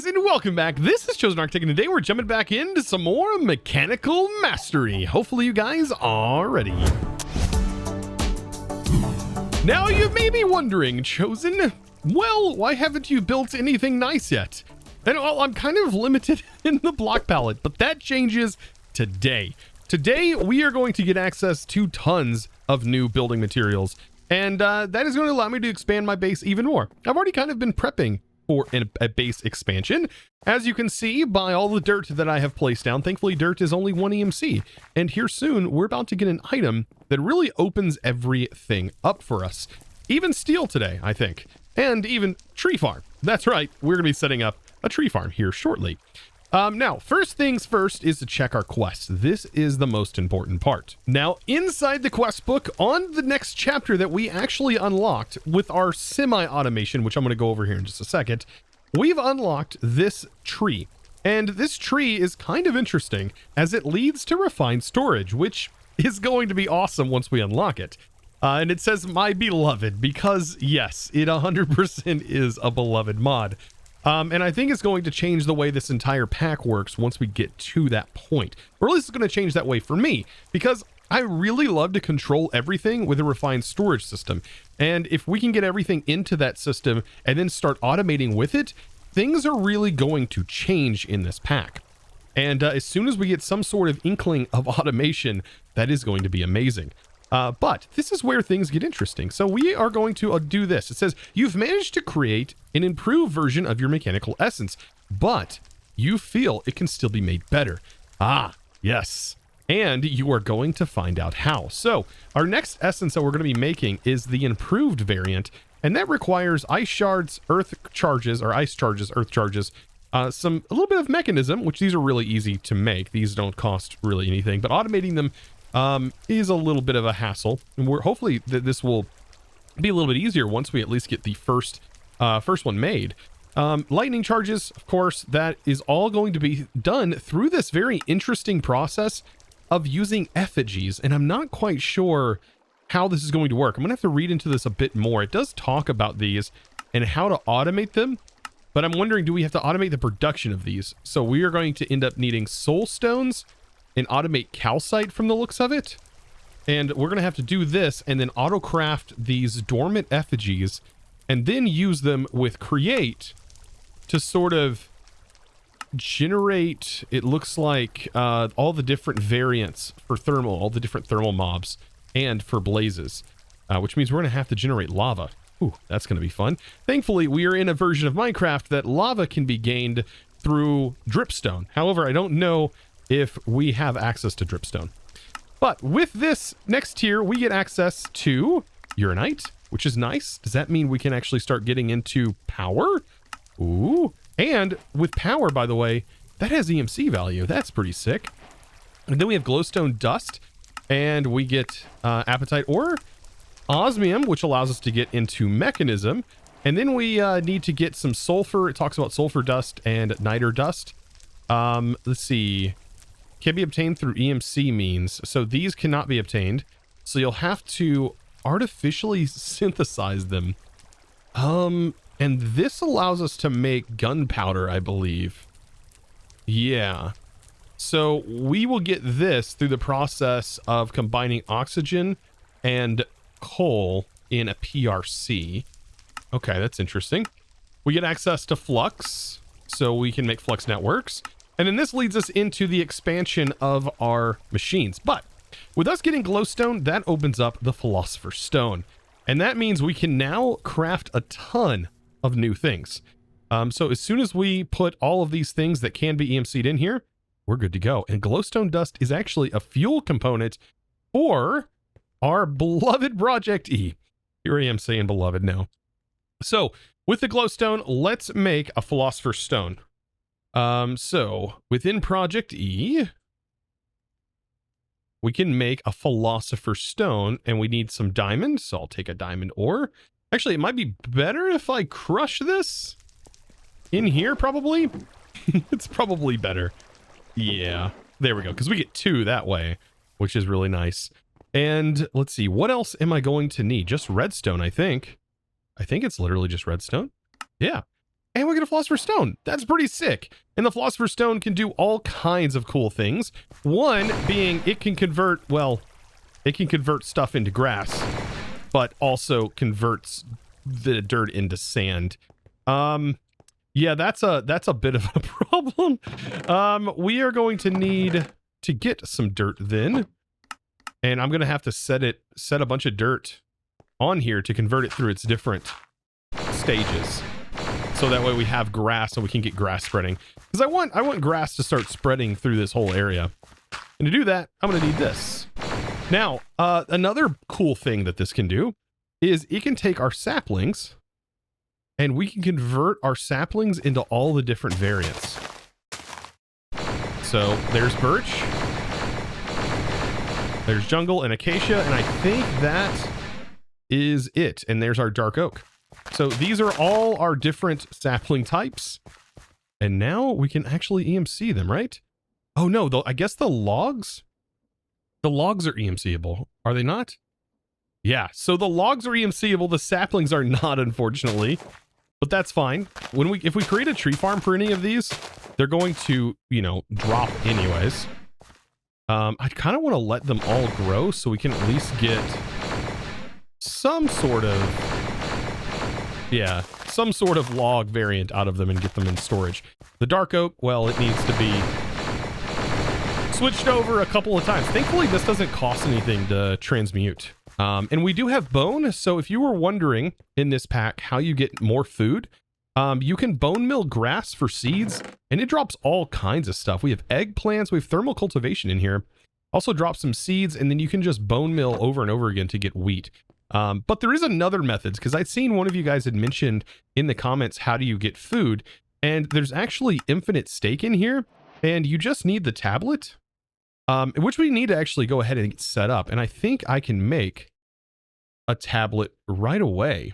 guys, and welcome back. This is ChosenArchitect, and today we're jumping back into some more mechanical mastery. Hopefully you guys are ready. Now you may be wondering, Chosen, well, why haven't you built anything nice yet? And well, I'm kind of limited in the block palette, but that changes today. Today, we are going to get access to tons of new building materials, and that is going to allow me to expand my base even more. I've already kind of been prepping for a base expansion, as you can see by all the dirt that I have placed down. Thankfully, dirt is only 1 EMC, and here soon, we're about to get an item that really opens everything up for us. Even steel today, I think, and even tree farm. That's right, we're going to be setting up a tree farm here shortly. Now, first things first is to check our quests. This is the most important part. Now, inside the quest book, on the next chapter that we actually unlocked with our semi-automation, which I'm going to go over here in just a second, we've unlocked this tree. And this tree is kind of interesting as it leads to refined storage, which is going to be awesome once we unlock it. And it says, my beloved, because yes, it 100% is a beloved mod. And I think it's going to change the way this entire pack works once we get to that point. Or at least it's going to change that way for me, because I really love to control everything with a refined storage system. And if we can get everything into that system and then start automating with it, things are really going to change in this pack. And as soon as we get some sort of inkling of automation, that is going to be amazing. But this is where things get interesting. So we are going to do this. It says, you've managed to create an improved version of your mechanical essence, but you feel it can still be made better. Ah, yes. And you are going to find out how. So our next essence that we're going to be making is the improved variant, and that requires ice shards, earth charges, or ice charges, earth charges, a little bit of mechanism, which these are really easy to make. These don't cost really anything, but automating them is a little bit of a hassle, and we're hopefully this will be a little bit easier once we at least get the first one made. Lightning charges, of course, that is all going to be done through this very interesting process of using effigies, and I'm not quite sure how this is going to work. I'm gonna have to read into this a bit more. It does talk about these and how to automate them, but I'm wondering, do we have to automate the production of these? So we are going to end up needing soul stones and automate calcite from the looks of it. And we're going to have to do this and then autocraft these dormant effigies and then use them with create to sort of generate, it looks like, all the different variants for thermal, all the different thermal mobs and for blazes, which means we're going to have to generate lava. Ooh, that's going to be fun. Thankfully, we are in a version of Minecraft that lava can be gained through dripstone. However, I don't know if we have access to dripstone. But with this next tier, we get access to uranite, which is nice. Does that mean we can actually start getting into power? Ooh. And with power, by the way, that has EMC value. That's pretty sick. And then we have glowstone dust, and we get apatite ore, osmium, which allows us to get into mechanism. And then we need to get some sulfur. It talks about sulfur dust and niter dust. Let's see. Can be obtained through EMC means. So these cannot be obtained. So you'll have to artificially synthesize them. And this allows us to make gunpowder, I believe. Yeah. So we will get this through the process of combining oxygen and coal in a PRC. Okay, that's interesting. We get access to flux, so we can make flux networks. And then this leads us into the expansion of our machines. But with us getting glowstone, that opens up the Philosopher Stone. And that means we can now craft a ton of new things. So as soon as we put all of these things that can be EMC'd in here, we're good to go. And glowstone dust is actually a fuel component for our beloved ProjectE. Here I am saying beloved now. So with the glowstone, let's make a Philosopher Stone. So within ProjectE, we can make a Philosopher Stone, and we need some diamonds. So I'll take a diamond ore. Actually, it might be better if I crush this in here, probably. It's probably better. Yeah, there we go. Because we get 2 that way, which is really nice. And let's see, what else am I going to need? Just redstone, I think. I think it's literally just redstone. Yeah. and we get a Philosopher Stone. That's pretty sick. And the Philosopher Stone can do all kinds of cool things. One being it can convert, well, it can convert stuff into grass, but also converts the dirt into sand. Yeah, that's a bit of a problem. We are going to need to get some dirt then. And I'm going to have to set a bunch of dirt on here to convert it through its different stages. So that way we have grass and we can get grass spreading. Because I want grass to start spreading through this whole area. And to do that, I'm going to need this. Now, another cool thing that this can do is it can take our saplings and we can convert our saplings into all the different variants. So there's birch, there's jungle and acacia, and I think that is it. And there's our dark oak. So these are all our different sapling types. And now we can actually EMC them, right? Oh no, I guess the logs are EMCable. Are they not? Yeah, so the logs are EMCable, the saplings are not, unfortunately. But that's fine. If we create a tree farm for any of these, they're going to, you know, drop anyways. I kind of want to let them all grow so we can at least get some sort of log variant out of them and get them in storage. The dark oak, well, it needs to be switched over a couple of times. Thankfully, this doesn't cost anything to transmute. And we do have bone. So if you were wondering in this pack how you get more food, you can bone mill grass for seeds and it drops all kinds of stuff. We have eggplants, we have thermal cultivation in here. Also drops some seeds and then you can just bone mill over and over again to get wheat. But there is another method because I'd seen one of you guys had mentioned in the comments, how do you get food? And there's actually infinite steak in here and you just need the tablet, which we need to actually go ahead and get set up. And I think I can make a tablet right away.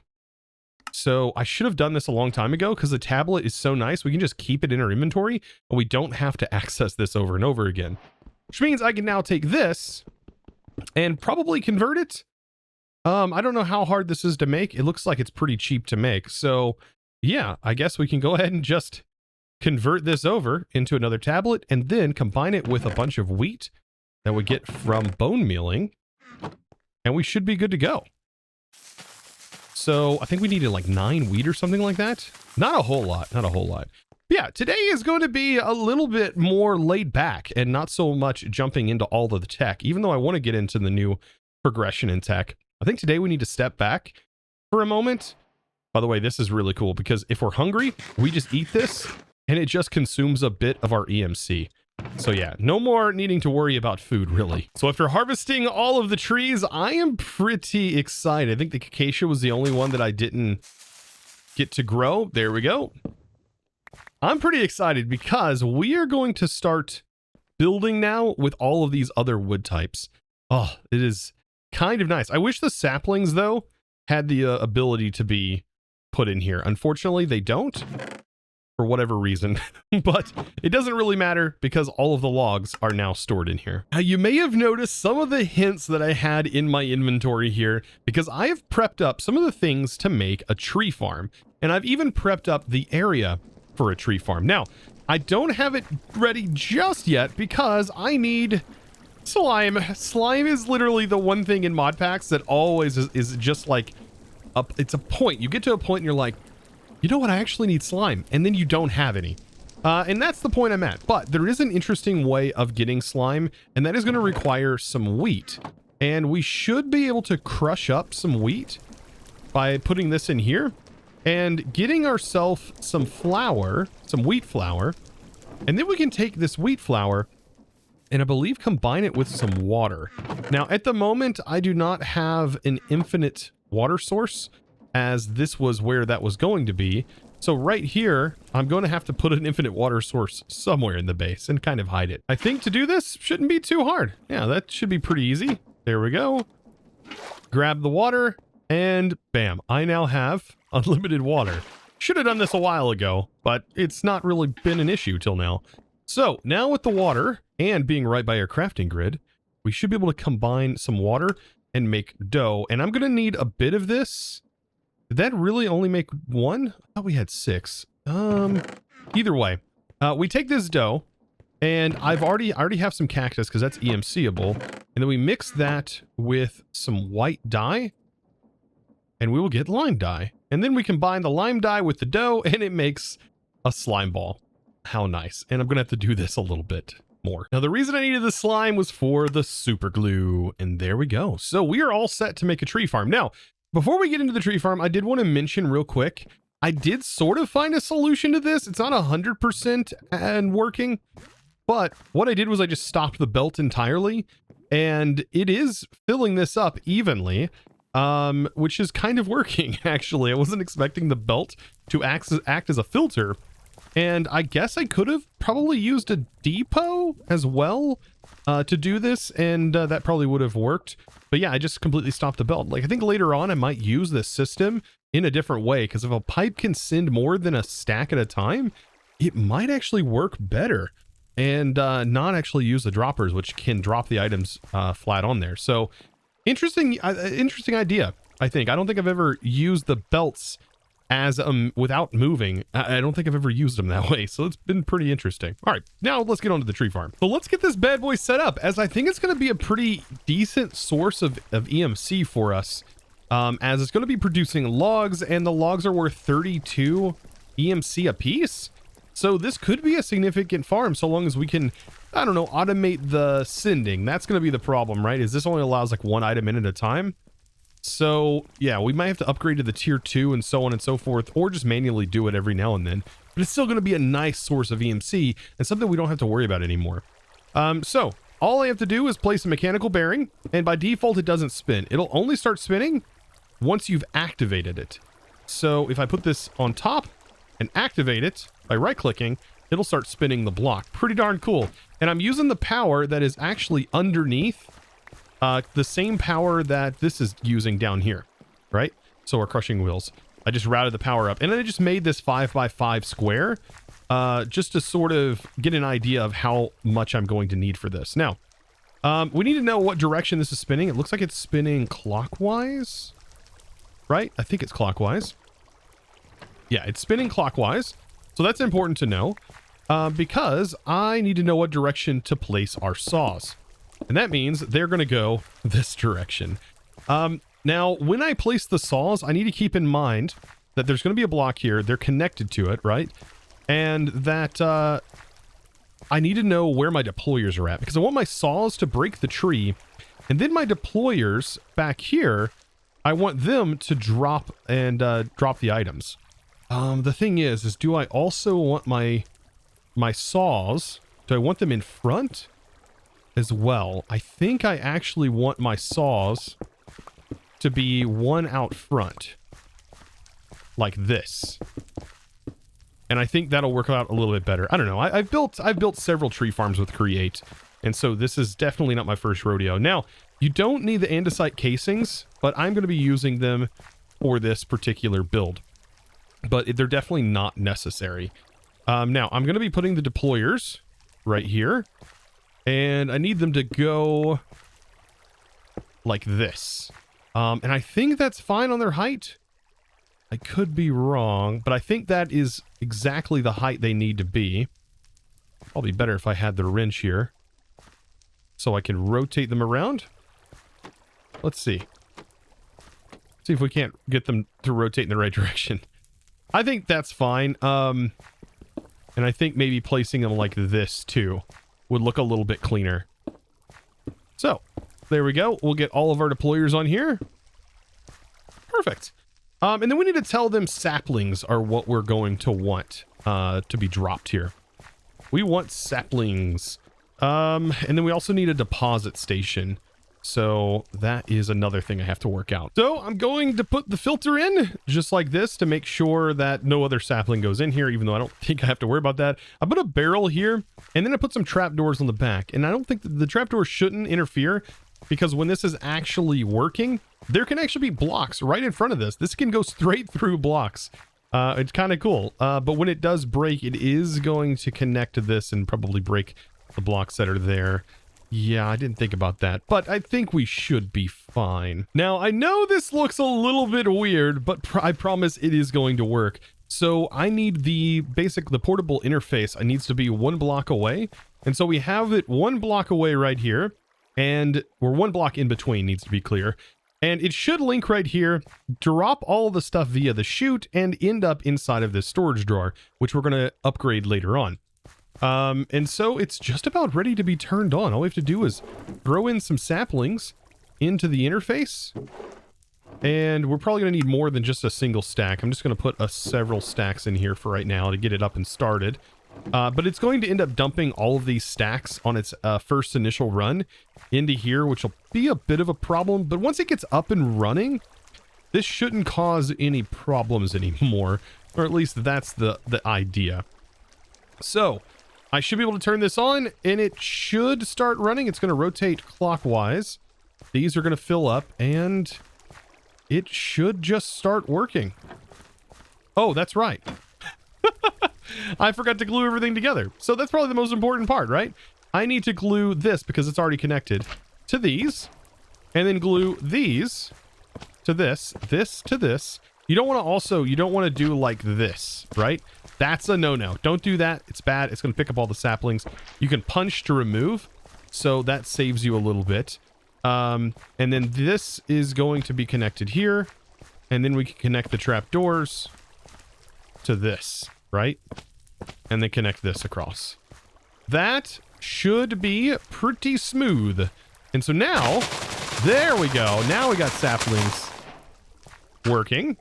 So I should have done this a long time ago because the tablet is so nice. We can just keep it in our inventory and we don't have to access this over and over again, which means I can now take this and probably convert it. I don't know how hard this is to make. It looks like it's pretty cheap to make. So yeah, I guess we can go ahead and just convert this over into another tablet and then combine it with a bunch of wheat that we get from bone mealing. And we should be good to go. So I think we needed like 9 wheat or something like that. Not a whole lot, not a whole lot. But yeah, today is going to be a little bit more laid back and not so much jumping into all of the tech, even though I want to get into the new progression in tech. I think today we need to step back for a moment. By the way, this is really cool because if we're hungry, we just eat this and it just consumes a bit of our EMC. So yeah, no more needing to worry about food, really. So after harvesting all of the trees, I am pretty excited. I think the acacia was the only one that I didn't get to grow. There we go. I'm pretty excited because we are going to start building now with all of these other wood types. Oh, it is kind of nice. I wish the saplings, though, had the ability to be put in here. Unfortunately, they don't. For whatever reason, but it doesn't really matter because all of the logs are now stored in here. Now, you may have noticed some of the hints that I had in my inventory here because I have prepped up some of the things to make a tree farm, and I've even prepped up the area for a tree farm. Now, I don't have it ready just yet because I need slime. Slime is literally the one thing in mod packs that always is just like, it's a point. You get to a point and you're like, you know what, I actually need slime, and then you don't have any. And that's the point I'm at. But there is an interesting way of getting slime, and that is going to require some wheat. And we should be able to crush up some wheat by putting this in here and getting ourselves some flour, some wheat flour. And then we can take this wheat flour and I believe combine it with some water. Now, at the moment, I do not have an infinite water source, as this was where that was going to be. So right here, I'm going to have to put an infinite water source somewhere in the base and kind of hide it. I think to do this shouldn't be too hard. Yeah, that should be pretty easy. There we go. Grab the water and bam, I now have unlimited water. Should have done this a while ago, but it's not really been an issue till now. So now with the water and being right by our crafting grid, we should be able to combine some water and make dough. And I'm going to need a bit of this. Did that really only make one? I thought we had 6. Either way, we take this dough, and I already have some cactus because that's EMCable, and then we mix that with some white dye, and we will get lime dye. And then we combine the lime dye with the dough, and it makes a slime ball. How nice. And I'm gonna have to do this a little bit more. Now, the reason I needed the slime was for the super glue, and there we go. So we are all set to make a tree farm. Now, before we get into the tree farm, I did want to mention real quick, I did sort of find a solution to this. It's not 100% and working, but what I did was I just stopped the belt entirely, and it is filling this up evenly, which is kind of working, actually. I wasn't expecting the belt to act as a filter, and I guess I could have probably used a depot as well to do this, and that probably would have worked. But yeah, I just completely stopped the belt. Like, I think later on I might use this system in a different way, because if a pipe can send more than a stack at a time, it might actually work better and not actually use the droppers, which can drop the items flat on there. So interesting idea, I think. I don't think I've ever used the belts as without moving. I don't think I've ever used them that way, so it's been pretty interesting. All right, now let's get on to the tree farm. So let's get this bad boy set up, as I think it's going to be a pretty decent source of EMC for us, as it's going to be producing logs, and the logs are worth 32 EMC a piece. So this could be a significant farm, so long as we can, I don't know, automate the sending. That's going to be the problem, right? Is this only allows like one item in at a time? So yeah, we might have to upgrade to the tier 2 and so on and so forth, or just manually do it every now and then. But it's still going to be a nice source of EMC and something we don't have to worry about anymore. So all I have to do is place a mechanical bearing, and by default it doesn't spin. It'll only start spinning once you've activated it. So if I put this on top and activate it by right-clicking, it'll start spinning the block. Pretty darn cool. And I'm using the power that is actually underneath the same power that this is using down here, right? So our crushing wheels. I just routed the power up, and then I just made this 5x5 square just to sort of get an idea of how much I'm going to need for this. Now, we need to know what direction this is spinning. It looks like it's spinning clockwise, right? I think it's clockwise. Yeah, it's spinning clockwise. So that's important to know because I need to know what direction to place our saws. And that means they're going to go this direction. Now, when I place the saws, I need to keep in mind that there's going to be a block here. They're connected to it, right? And that I need to know where my deployers are at, because I want my saws to break the tree. And then my deployers back here, I want them to drop and drop the items. The thing is do I also want my saws, do I want them in front as well? I think I actually want my saws to be one out front, like this. And I think that'll work out a little bit better. I don't know. I've built several tree farms with Create, and so this is definitely not my first rodeo. Now, you don't need the andesite casings, but I'm going to be using them for this particular build. But they're definitely not necessary. Now, I'm going to be putting the deployers right here. And I need them to go like this. And I think that's fine on their height. I could be wrong, but I think that is exactly the height they need to be. Probably better if I had the wrench here, so I can rotate them around. Let's see. See if we can't get them to rotate in the right direction. I think that's fine. And I think maybe placing them like this too would look a little bit cleaner. So there we go. We'll get all of our deployers on here. Perfect. And then we need to tell them saplings are what we're going to want to be dropped here. We want saplings. And then we also need a deposit station. So that is another thing I have to work out. So I'm going to put the filter in just like this to make sure that no other sapling goes in here, even though I don't think I have to worry about that. I put a barrel here, and then I put some trapdoors on the back. And I don't think the trapdoors shouldn't interfere, because when this is actually working, there can actually be blocks right in front of this. This can go straight through blocks. It's kind of cool. But when it does break, it is going to connect to this and probably break the blocks that are there. Yeah, I didn't think about that, but I think we should be fine. Now, I know this looks a little bit weird, but I promise it is going to work. So I need the portable interface. It needs to be 1 block away. And so we have it 1 block away right here. And we're 1 block in between, needs to be clear. And it should link right here, drop all of the stuff via the chute, and end up inside of this storage drawer, which we're going to upgrade later on. And so it's just about ready to be turned on. All we have to do is throw in some saplings into the interface. And we're probably going to need more than just a single stack. I'm just going to put several stacks in here for right now to get it up and started. But it's going to end up dumping all of these stacks on its first initial run into here, which will be a bit of a problem. But once it gets up and running, this shouldn't cause any problems anymore. Or at least that's the idea. So I should be able to turn this on, and it should start running. It's going to rotate clockwise. These are going to fill up, and it should just start working. Oh, that's right. I forgot to glue everything together. So that's probably the most important part, right? I need to glue this because it's already connected to these, and then glue these to this to this. You don't want to do like this, right? That's a no-no. Don't do that. It's bad. It's going to pick up all the saplings. You can punch to remove, so that saves you a little bit. And then this is going to be connected here, and then we can connect the trapdoors to this, right? And then connect this across. That should be pretty smooth. And so now, there we go. Now we got saplings working.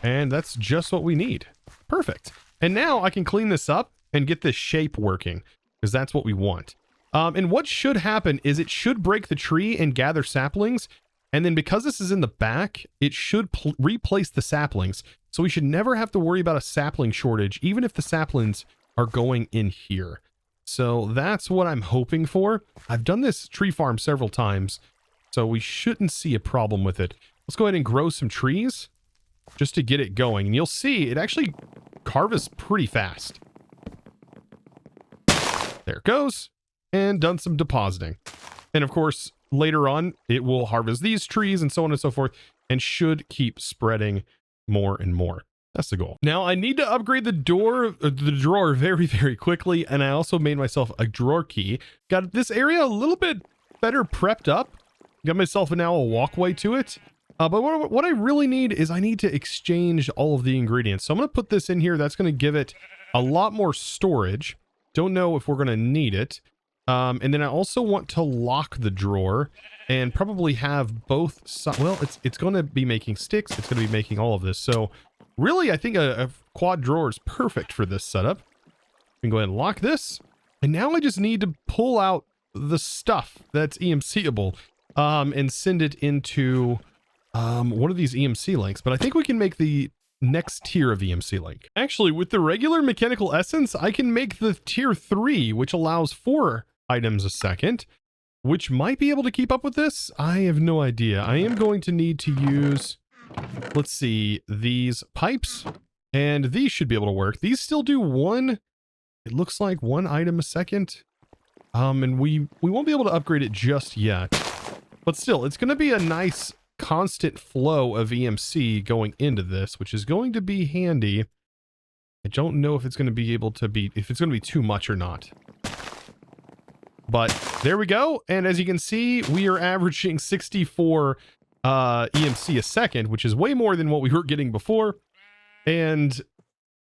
And that's just what we need. Perfect. And now I can clean this up and get this shape working, because that's what we want. And what should happen is it should break the tree and gather saplings. And then because this is in the back, it should replace the saplings. So we should never have to worry about a sapling shortage, even if the saplings are going in here. So that's what I'm hoping for. I've done this tree farm several times, so we shouldn't see a problem with it. Let's go ahead and grow some trees just to get it going. And you'll see it actually harvests pretty fast. There it goes. And done some depositing. And of course, later on, it will harvest these trees and so on and so forth, and should keep spreading more and more. That's the goal. Now I need to upgrade the drawer very, very quickly. And I also made myself a drawer key. Got this area a little bit better prepped up. Got myself now a walkway to it. But what I really need is I need to exchange all of the ingredients. So I'm going to put this in here. That's going to give it a lot more storage. Don't know if we're going to need it. And then I also want to lock the drawer and probably have both well, it's going to be making sticks. It's going to be making all of this. So really, I think a quad drawer is perfect for this setup. We can go ahead and lock this. And now I just need to pull out the stuff that's EMCable and send it into one of these EMC links. But I think we can make the next tier of EMC link. Actually, with the regular mechanical essence, I can make the tier 3, which allows 4 items a second, which might be able to keep up with this. I have no idea. I am going to need to use, let's see, these pipes, and these should be able to work. These still do it looks like 1 item a second. And we won't be able to upgrade it just yet, but still, it's going to be a nice constant flow of EMC going into this, which is going to be handy. I don't know if it's going to be able to be, if it's going to be too much or not. But there we go. And as you can see, we are averaging 64 EMC a second, which is way more than what we were getting before. And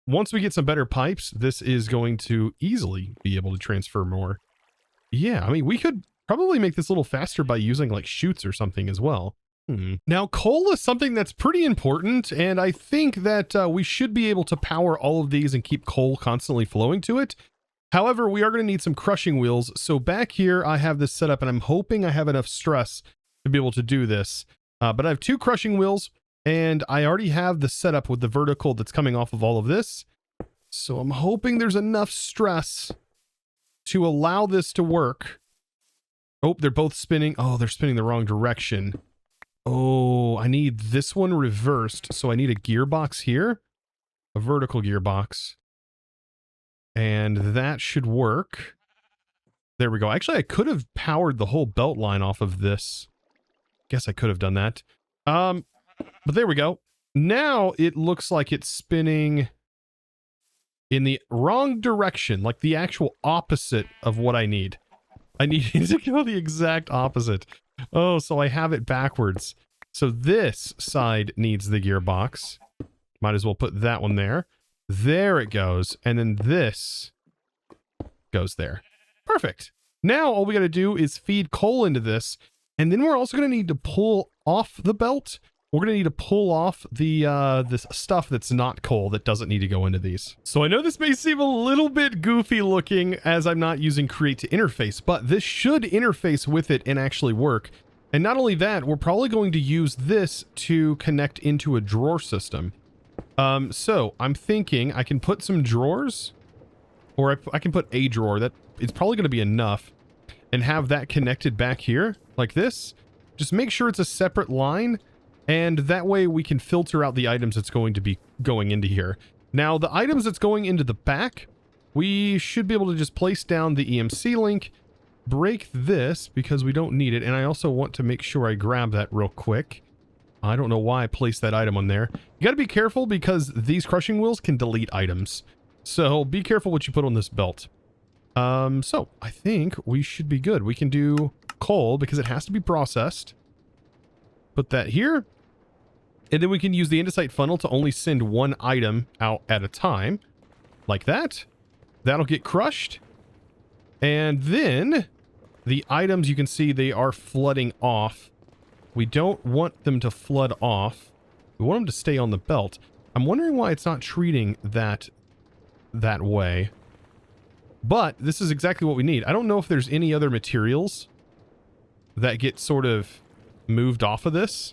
once we get some better pipes, this is going to easily be able to transfer more. Yeah, I mean, we could probably make this a little faster by using like chutes or something as well. Now, coal is something that's pretty important, and I think that we should be able to power all of these and keep coal constantly flowing to it. However, we are going to need some crushing wheels. So back here, I have this set up, and I'm hoping I have enough stress to be able to do this. But I have 2 crushing wheels, and I already have the setup with the vertical that's coming off of all of this. So I'm hoping there's enough stress to allow this to work. Oh, they're both spinning. Oh, they're spinning the wrong direction. Oh, I need this one reversed. So I need a gearbox here, a vertical gearbox. And that should work. There we go. Actually, I could have powered the whole belt line off of this. Guess I could have done that. But there we go. Now it looks like it's spinning in the wrong direction, like the actual opposite of what I need. I need to go the exact opposite. Oh, so I have it backwards. So this side needs the gearbox. Might as well put that one there. There it goes. And then this goes there. Perfect. Now all we got to do is feed coal into this. And then we're also going to need to pull off the belt. We're going to need to pull off the this stuff that's not coal that doesn't need to go into these. So I know this may seem a little bit goofy looking as I'm not using Create to Interface, but this should interface with it and actually work. And not only that, we're probably going to use this to connect into a drawer system. So I'm thinking I can put some drawers, or I can put a drawer. That it's probably going to be enough, and have that connected back here like this. Just make sure it's a separate line. And that way we can filter out the items that's going to be going into here. Now, the items that's going into the back, we should be able to just place down the EMC link, break this because we don't need it. And I also want to make sure I grab that real quick. I don't know why I placed that item on there. You got to be careful because these crushing wheels can delete items. So be careful what you put on this belt. So I think we should be good. We can do coal because it has to be processed. Put that here. And then we can use the andesite funnel to only send one item out at a time. Like that. That'll get crushed. And then the items, you can see they are flooding off. We don't want them to flood off. We want them to stay on the belt. I'm wondering why it's not treating that way. But this is exactly what we need. I don't know if there's any other materials that get sort of moved off of this.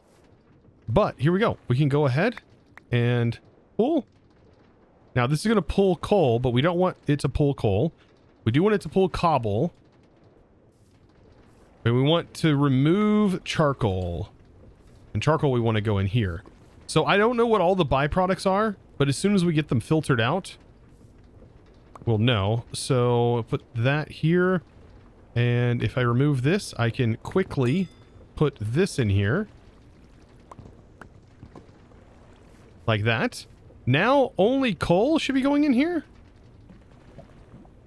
But here we go. We can go ahead and pull. Now this is going to pull coal, but we don't want it to pull coal. We do want it to pull cobble. And we want to remove charcoal. And charcoal we want to go in here. So I don't know what all the byproducts are, but as soon as we get them filtered out, we'll know. So put that here. And if I remove this, I can quickly put this in here. Like that. Now only coal should be going in here.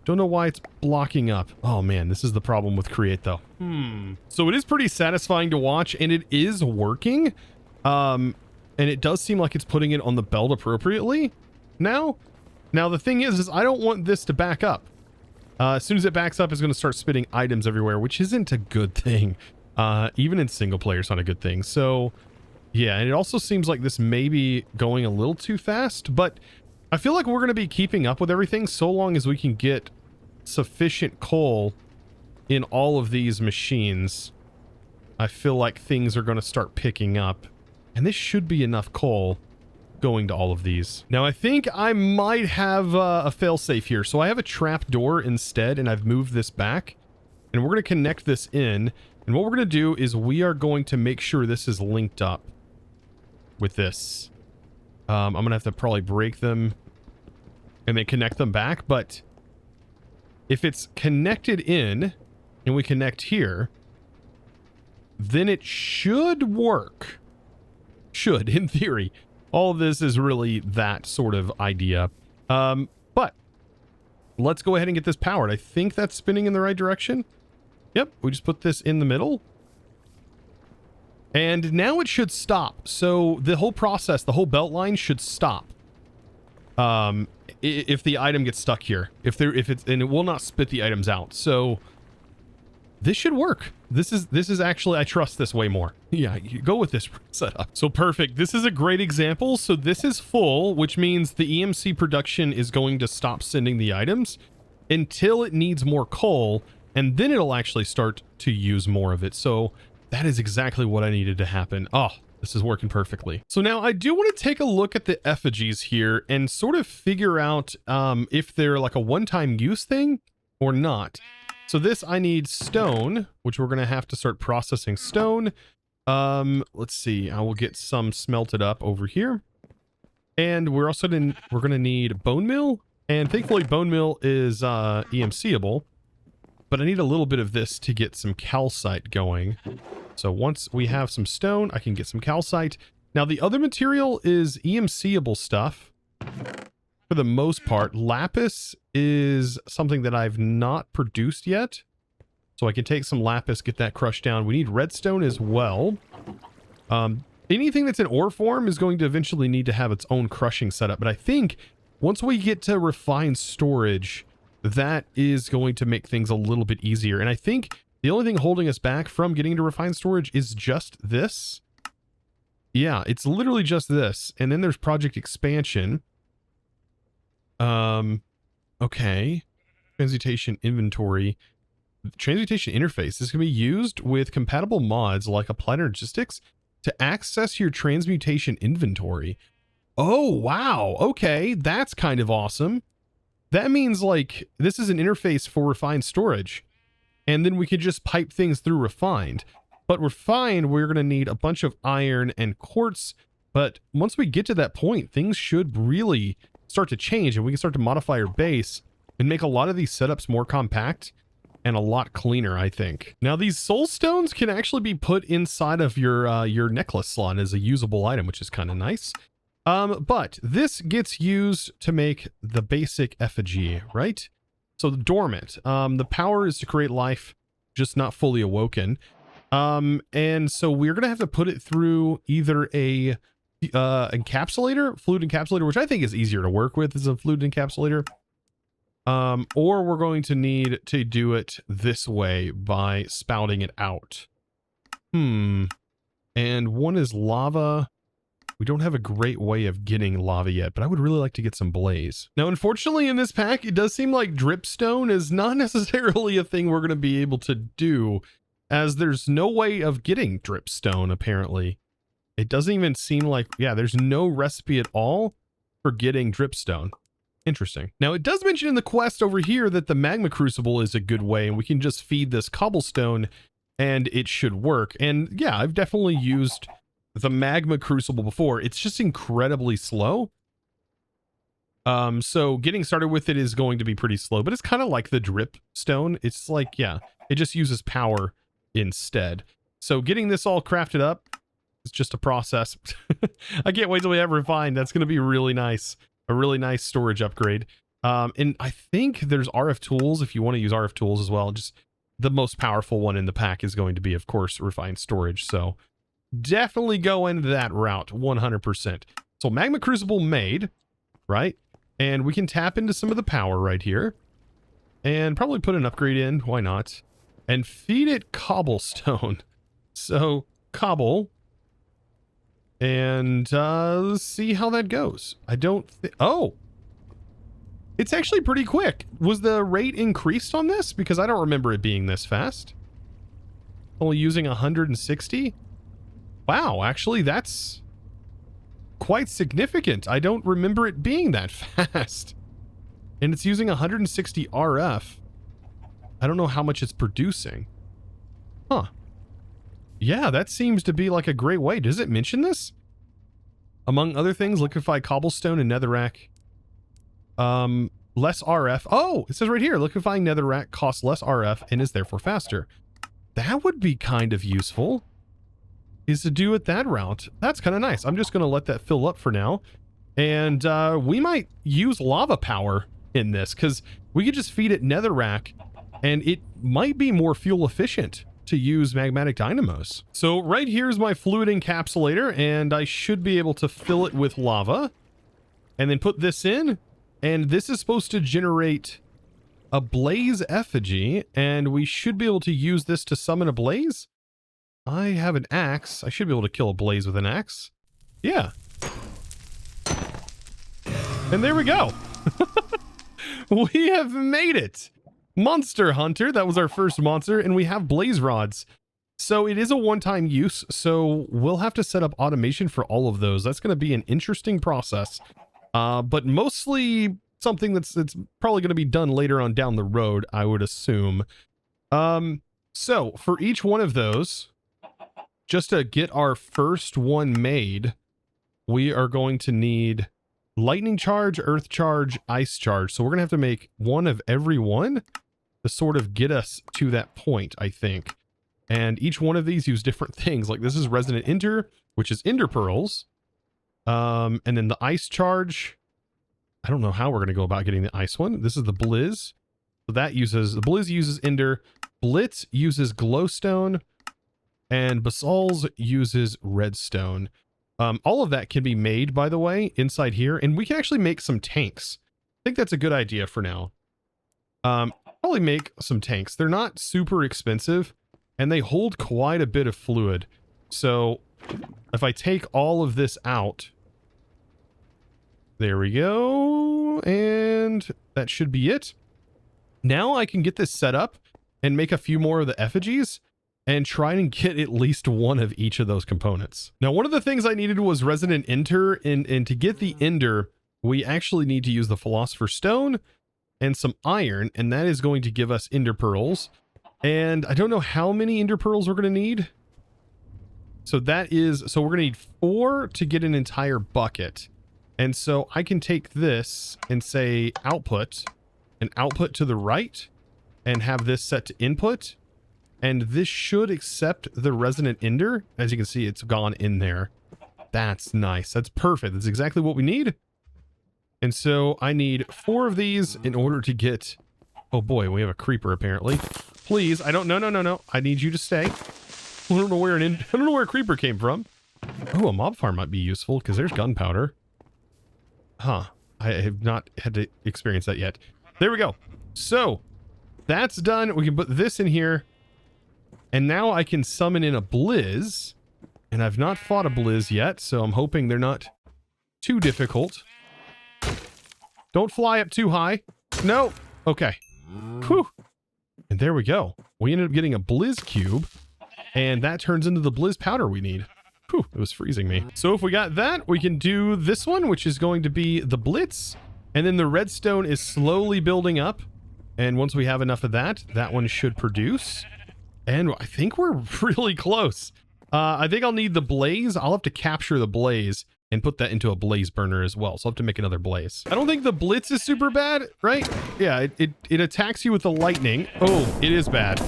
Don't know why it's blocking up. Oh man, this is the problem with Create though. So it is pretty satisfying to watch and it is working. And it does seem like it's putting it on the belt appropriately. Now the thing is I don't want this to back up. As soon as it backs up, it's going to start spitting items everywhere, which isn't a good thing. Even in single player, it's not a good thing. So yeah, and it also seems like this may be going a little too fast, but I feel like we're going to be keeping up with everything so long as we can get sufficient coal in all of these machines. I feel like things are going to start picking up, and this should be enough coal going to all of these. Now, I think I might have a failsafe here. So I have a trap door instead, and I've moved this back, and we're going to connect this in. And what we're going to do is we are going to make sure this is linked up with this. I'm going to have to probably break them and then connect them back. But if it's connected in and we connect here, then it should work. Should, in theory. All of this is really that sort of idea. But let's go ahead and get this powered. I think that's spinning in the right direction. Yep, we just put this in the middle. And now it should stop. So the whole process, the whole belt line should stop. If the item gets stuck here. And it will not spit the items out. So this should work. This is actually, I trust this way more. Yeah, you go with this setup. So perfect. This is a great example. So this is full, which means the EMC production is going to stop sending the items until it needs more coal, and then it'll actually start to use more of it. So that is exactly what I needed to happen. Oh, this is working perfectly. So now I do want to take a look at the effigies here and sort of figure out if they're like a one-time use thing or not. So this, I need stone, which we're going to have to start processing stone. Let's see. I will get some smelted up over here. And we're also going to need bone meal. And thankfully bone meal is EMCable. But I need a little bit of this to get some calcite going. So once we have some stone, I can get some calcite. Now, the other material is EMC-able stuff for the most part. Lapis is something that I've not produced yet. So I can take some lapis, get that crushed down. We need redstone as well. Anything that's in ore form is going to eventually need to have its own crushing setup. But I think once we get to refined storage, that is going to make things a little bit easier. And I think the only thing holding us back from getting to refined storage is just this. Yeah, it's literally just this. And then there's project expansion. Okay. Transmutation inventory. Transmutation interface. This can be used with compatible mods like Applied Logistics to access your transmutation inventory. Oh, wow. Okay, that's kind of awesome. That means like this is an interface for refined storage. And then we could just pipe things through refined. But refined, we're going to need a bunch of iron and quartz. But once we get to that point, things should really start to change and we can start to modify our base and make a lot of these setups more compact and a lot cleaner, I think. Now, these soul stones can actually be put inside of your necklace slot as a usable item, which is kind of nice. But this gets used to make the basic effigy, right? So the dormant, the power is to create life, just not fully awoken. And so we're going to have to put it through either a encapsulator, fluid encapsulator, which I think is easier to work with as a fluid encapsulator. Or we're going to need to do it this way by spouting it out. And one is lava. We don't have a great way of getting lava yet, but I would really like to get some blaze. Now, unfortunately, in this pack, it does seem like dripstone is not necessarily a thing we're going to be able to do, as there's no way of getting dripstone, apparently. It doesn't even seem like, yeah, there's no recipe at all for getting dripstone. Interesting. Now, it does mention in the quest over here that the Magma Crucible is a good way, and we can just feed this cobblestone, and it should work. And yeah, I've definitely used the Magma Crucible before. It's just incredibly slow. So getting started with it is going to be pretty slow, but it's kind of like the drip stone. It's like, yeah, it just uses power instead. So getting this all crafted up is just a process. I can't wait till we have refined. That's going to be really nice. A really nice storage upgrade. And I think there's RF tools if you want to use RF tools as well. Just the most powerful one in the pack is going to be, of course, refined storage. So definitely go into that route 100%. So Magma Crucible made, right? And we can tap into some of the power right here and probably put an upgrade in. Why not? And feed it cobblestone. So cobble. And let's see how that goes. I don't think... Oh! It's actually pretty quick. Was the rate increased on this? Because I don't remember it being this fast. Only using 160? Wow, actually that's quite significant. I don't remember it being that fast. And it's using 160 RF. I don't know how much it's producing. Huh. Yeah, that seems to be like a great way. Does it mention this? Among other things, liquefy cobblestone and netherrack. Less RF. Oh, it says right here, liquefying netherrack costs less RF and is therefore faster. That would be kind of useful, is to do it that route. That's kind of nice. I'm just going to let that fill up for now. And we might use lava power in this because we could just feed it netherrack and it might be more fuel efficient to use magmatic dynamos. So right here is my fluid encapsulator, and I should be able to fill it with lava and then put this in, and this is supposed to generate a blaze effigy, and we should be able to use this to summon a blaze. I have an axe. I should be able to kill a blaze with an axe. Yeah. And there we go. We have made it. Monster Hunter, that was our first monster, and we have blaze rods. So it is a one-time use, so we'll have to set up automation for all of those. That's going to be an interesting process, but mostly something that's probably going to be done later on down the road, I would assume. So for each one of those, just to get our first one made, we are going to need lightning charge, earth charge, ice charge. So we're going to have to make one of every one to sort of get us to that point, I think. And each one of these use different things. Like this is resonant enter. which is ender pearls. And then the ice charge. I don't know how we're going to go about getting the ice one. This is the blizz. So that uses, the blizz uses ender. Blitz uses glowstone. And basalts uses redstone. All of that can be made, by the way, inside here. And we can actually make some tanks. I think that's a good idea for now. Probably make some tanks. They're not super expensive. And they hold quite a bit of fluid. So if I take all of this out, there we go. And that should be it. Now I can get this set up and make a few more of the effigies and try and get at least one of each of those components. Now, one of the things I needed was resonant ender, and to get the ender, we actually need to use the Philosopher Stone and some iron, and that is going to give us ender pearls. And I don't know how many ender pearls we're going to need. So that is, so we're going to need 4 to get an entire bucket. And so I can take this and say output, and output to the right, and have this set to input. And this should accept the resonant ender. As you can see, it's gone in there. That's nice. That's perfect. That's exactly what we need. And so I need 4 of these in order to get... Oh boy, we have a creeper apparently. Please, I don't... No. I need you to stay. I don't know where a creeper came from. Oh, a mob farm might be useful because there's gunpowder. Huh. I have not had to experience that yet. There we go. So, that's done. We can put this in here. And now I can summon in a blizz. And I've not fought a blizz yet, so I'm hoping they're not too difficult. Don't fly up too high. No. Okay. Whew. And there we go. We ended up getting a blizz cube. And that turns into the blizz powder we need. Whew, it was freezing me. So if we got that, we can do this one, which is going to be the blitz. And then the redstone is slowly building up. And once we have enough of that, that one should produce. And I think we're really close. I think I'll need the blaze. I'll have to capture the blaze and put that into a blaze burner as well. So I'll have to make another blaze. I don't think the blitz is super bad, right? Yeah, it attacks you with the lightning. Oh, it is bad.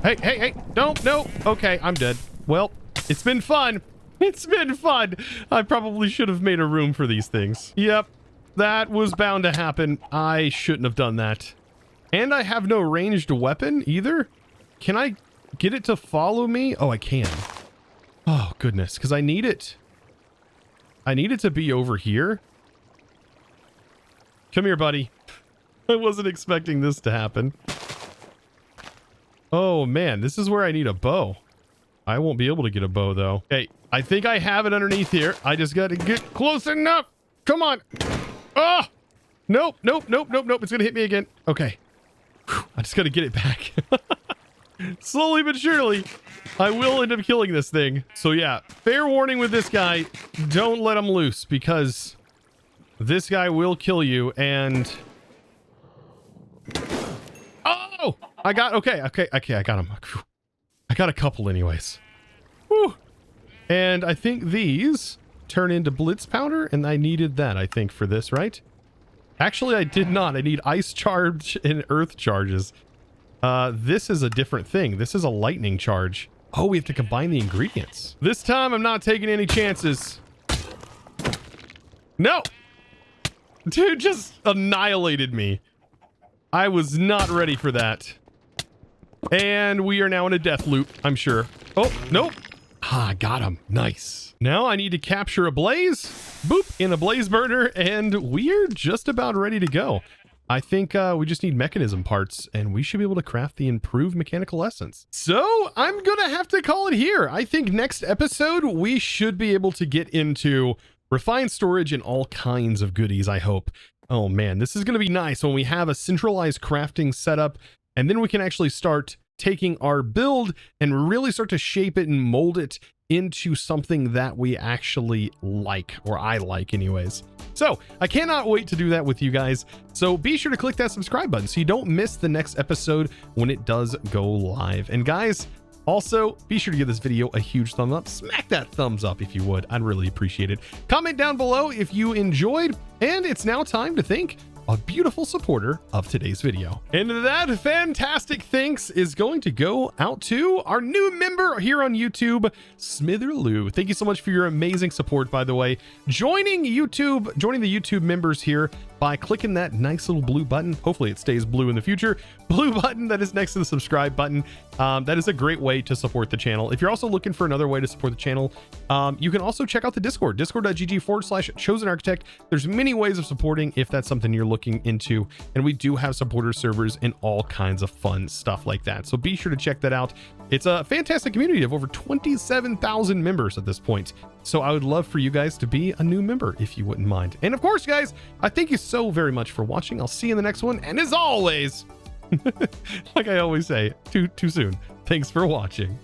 Hey, don't, no. Okay, I'm dead. Well, it's been fun. It's been fun. I probably should have made a room for these things. Yep, that was bound to happen. I shouldn't have done that. And I have no ranged weapon either. Can I get it to follow me? Oh, I can. Oh, goodness, because I need it. I need it to be over here. Come here, buddy. I wasn't expecting this to happen. Oh, man, this is where I need a bow. I won't be able to get a bow, though. Okay, I think I have it underneath here. I just got to get close enough. Come on. Oh! Nope. It's going to hit me again. Okay. Whew, I just got to get it back. Slowly but surely, I will end up killing this thing. So yeah, fair warning with this guy. Don't let him loose because this guy will kill you. And... Oh! I got... Okay, I got him. I got a couple anyways. Whew. And I think these turn into blitz powder, and I needed that, I think, for this, right? Actually, I did not. I need ice charge and earth charges. This is a different thing. This is a lightning charge. Oh, we have to combine the ingredients. This time, I'm not taking any chances. No! Dude just annihilated me. I was not ready for that. And we are now in a death loop, I'm sure. Oh, nope. Ah, got him. Nice. Now I need to capture a blaze. Boop, in a blaze burner, and we're just about ready to go. I think we just need mechanism parts, and we should be able to craft the improved mechanical essence. So I'm gonna have to call it here. I think next episode, we should be able to get into refined storage and all kinds of goodies, I hope. Oh man, this is gonna be nice when we have a centralized crafting setup, and then we can actually start taking our build and really start to shape it and mold it into something that we actually like, or I like anyways. So I cannot wait to do that with you guys. So be sure to click that subscribe button so you don't miss the next episode when it does go live. And guys, also be sure to give this video a huge thumb up. Smack that thumbs up if you would. I'd really appreciate it. Comment down below if you enjoyed. And it's now time to think a beautiful supporter of today's video. And that fantastic thanks is going to go out to our new member here on YouTube, Smitherloo. Thank you so much for your amazing support, by the way. Joining the YouTube members here by clicking that nice little blue button. Hopefully it stays blue in the future. Blue button that is next to the subscribe button. That is a great way to support the channel. If you're also looking for another way to support the channel, you can also check out the Discord, discord.gg/ChosenArchitect. There's many ways of supporting if that's something you're looking into. And we do have supporter servers and all kinds of fun stuff like that. So be sure to check that out. It's a fantastic community of over 27,000 members at this point. So I would love for you guys to be a new member if you wouldn't mind. And of course, guys, I thank you so very much for watching. I'll see you in the next one. And as always, like I always say, too soon. Thanks for watching.